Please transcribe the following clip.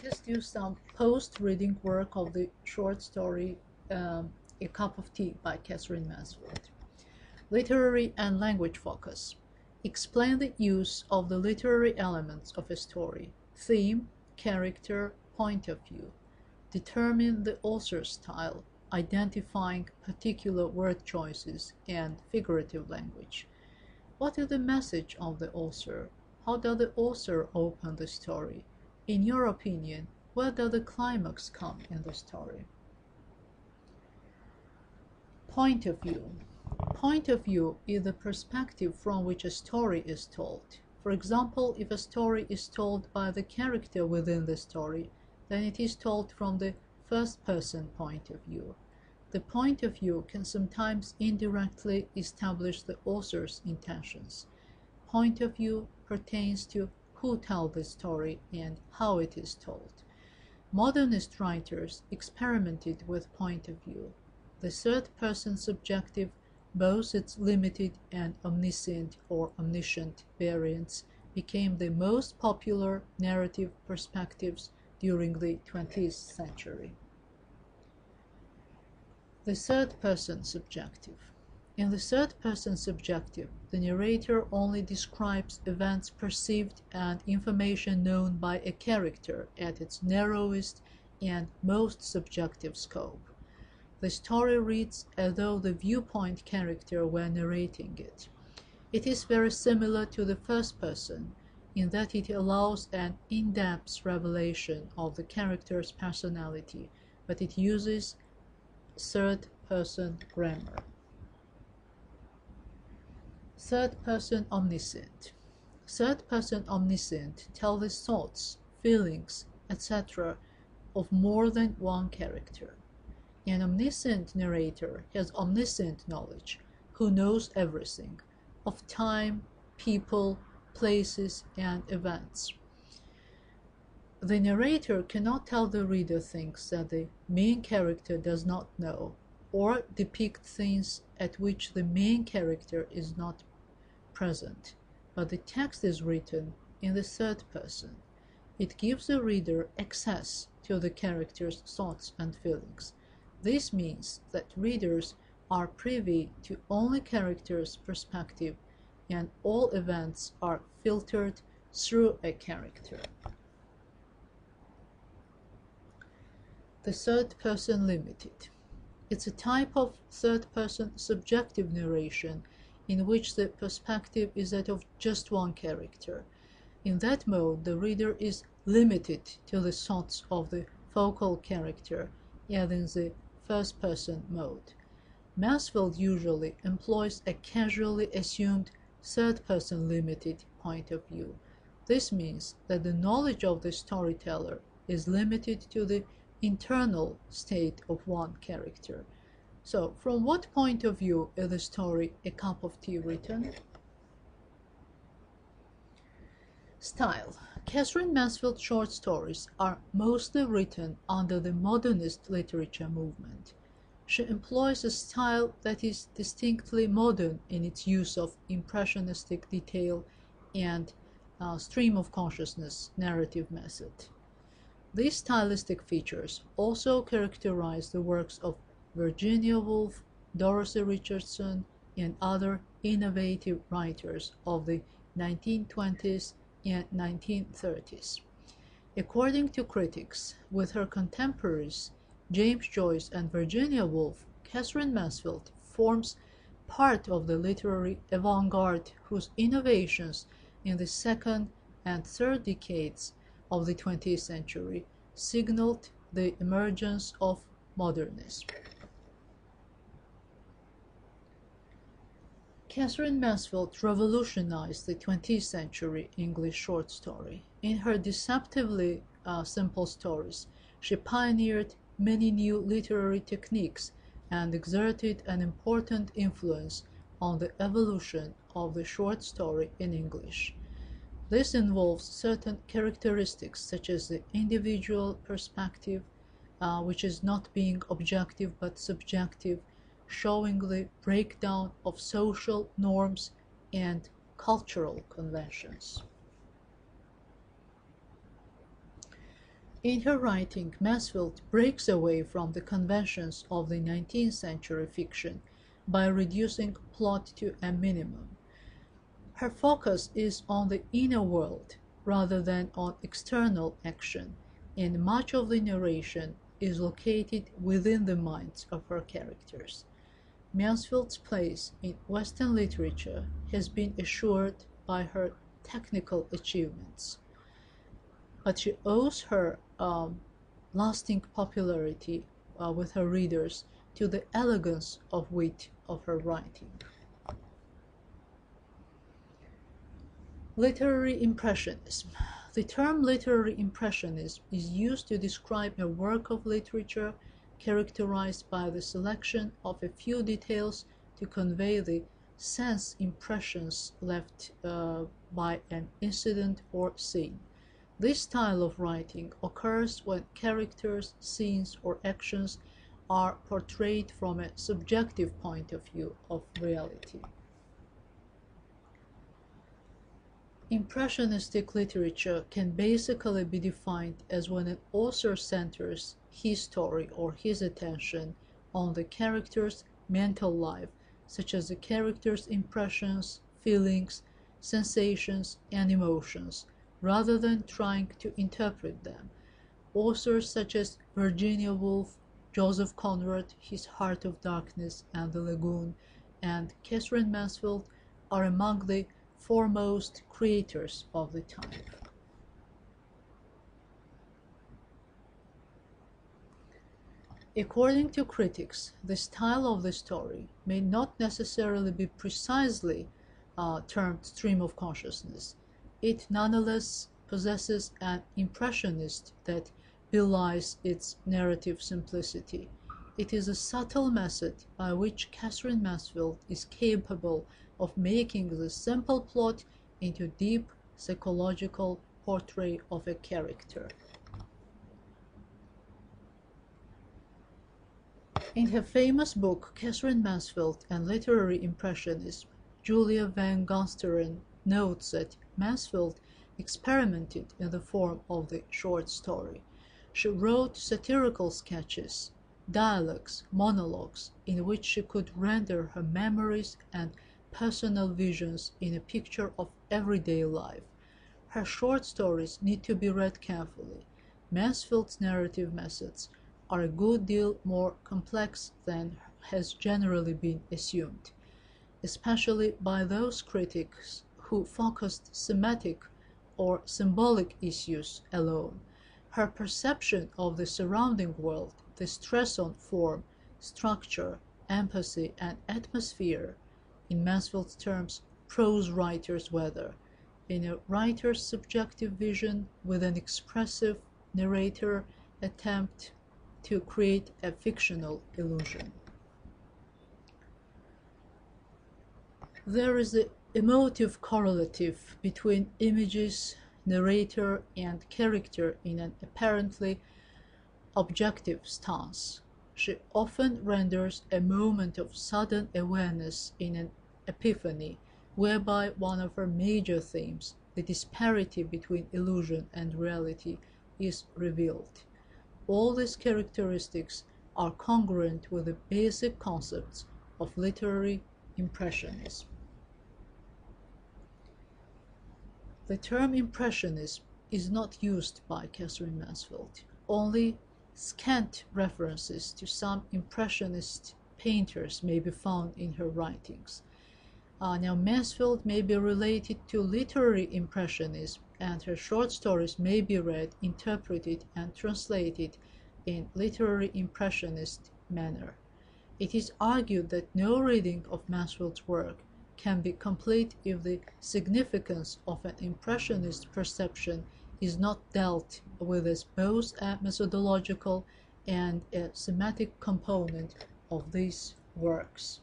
let us do some post-reading work of the short story A Cup of Tea by Kithra Mansfield. Literary and language focus. Explain the use of the literary elements of a story. Theme, character, point of view. Determine the author's style, identifying particular word choices and figurative language. What is the message of the author? How does the author open the story? In your opinion, where does the climax come in the story? Point of view. Point of view is the perspective from which a story is told. For example, if a story is told by the character within the story, then it is told from the first-person point of view. The point of view can sometimes indirectly establish the author's intentions. Point of view pertains to who tells the story and how it is told. Modernist writers experimented with point of view. The third-person subjective, both its limited and omniscient or omniscient variants, became the most popular narrative perspectives during the 20th century. The third-person subjective. In the third-person subjective, the narrator only describes events perceived and information known by a character at its narrowest and most subjective scope. The story reads as though the viewpoint character were narrating it. It is very similar to the first person in that it allows an in-depth revelation of the character's personality, but it uses third-person grammar. Third-person omniscient. Third-person omniscient tells the thoughts, feelings, etc. of more than one character. An omniscient narrator has omniscient knowledge, who knows everything, of time, people, places, and events. The narrator cannot tell the reader things that the main character does not know, or depict things at which the main character is not present, but the text is written in the third person. It gives the reader access to the character's thoughts and feelings. This means that readers are privy to only character's perspective, and all events are filtered through a character. The third-person limited. It's a type of third-person subjective narration in which the perspective is that of just one character. In that mode, the reader is limited to the thoughts of the focal character, as in the first-person mode. Mansfield usually employs a casually assumed third-person limited point of view. This means that the knowledge of the storyteller is limited to the internal state of one character. So, from what point of view is the story A Cup of Tea written? Style. Kithra Mansfield's short stories are mostly written under the modernist literature movement. She employs a style that is distinctly modern in its use of impressionistic detail and stream of consciousness narrative method. These stylistic features also characterize the works of Virginia Woolf, Dorothy Richardson, and other innovative writers of the 1920s and 1930s. According to critics, with her contemporaries James Joyce and Virginia Woolf, Kithra Mansfield forms part of the literary avant-garde whose innovations in the second and third decades of the 20th century signaled the emergence of modernism. Kithra Mansfield revolutionized the 20th century English short story. In her deceptively simple stories, she pioneered many new literary techniques and exerted an important influence on the evolution of the short story in English. This involves certain characteristics such as the individual perspective, which is not being objective but subjective, showing the breakdown of social norms and cultural conventions. In her writing, Mansfield breaks away from the conventions of the 19th century fiction by reducing plot to a minimum. Her focus is on the inner world rather than on external action, and much of the narration is located within the minds of her characters. Mansfield's place in Western literature has been assured by her technical achievements, but she owes her lasting popularity with her readers to the elegance of wit of her writing. Literary Impressionism. The term literary impressionism is used to describe a work of literature characterized by the selection of a few details to convey the sense impressions left by an incident or scene. This style of writing occurs when characters, scenes, or actions are portrayed from a subjective point of view of reality. Impressionistic literature can basically be defined as when an author centers his story or his attention on the character's mental life, such as the character's impressions, feelings, sensations, and emotions, rather than trying to interpret them. Authors such as Virginia Woolf, Joseph Conrad, His Heart of Darkness and the Lagoon, and Katherine Mansfield are among the foremost creators of the time. According to critics, the style of the story may not necessarily be precisely termed stream of consciousness. It nonetheless possesses an impressionist that belies its narrative simplicity. It is a subtle method by which Katherine Mansfield is capable of making the simple plot into deep psychological portrait of a character. In her famous book Katherine Mansfield and Literary Impressionism, Julia Van Gonsteren notes that Mansfield experimented in the form of the short story. She wrote satirical sketches, dialogues, monologues, in which she could render her memories and personal visions in a picture of everyday life. Her short stories need to be read carefully. Mansfield's narrative methods are a good deal more complex than has generally been assumed, especially by those critics who focused thematic or symbolic issues alone. Her perception of the surrounding world, the stress on form, structure, empathy, and atmosphere, in Mansfield's terms, prose writer's weather, in a writer's subjective vision with an expressive narrator attempt to create a fictional illusion. There is the emotive correlative between images, narrator, and character in an apparently objective stance. She often renders a moment of sudden awareness in an epiphany, whereby one of her major themes, the disparity between illusion and reality, is revealed. All these characteristics are congruent with the basic concepts of literary impressionism. The term impressionism is not used by Katherine Mansfield. Only scant references to some impressionist painters may be found in her writings. Now, Mansfield may be related to literary impressionism, and her short stories may be read, interpreted, and translated in literary impressionist manner. It is argued that no reading of Mansfield's work can be complete if the significance of an impressionist perception is not dealt with as both a methodological and a thematic component of these works.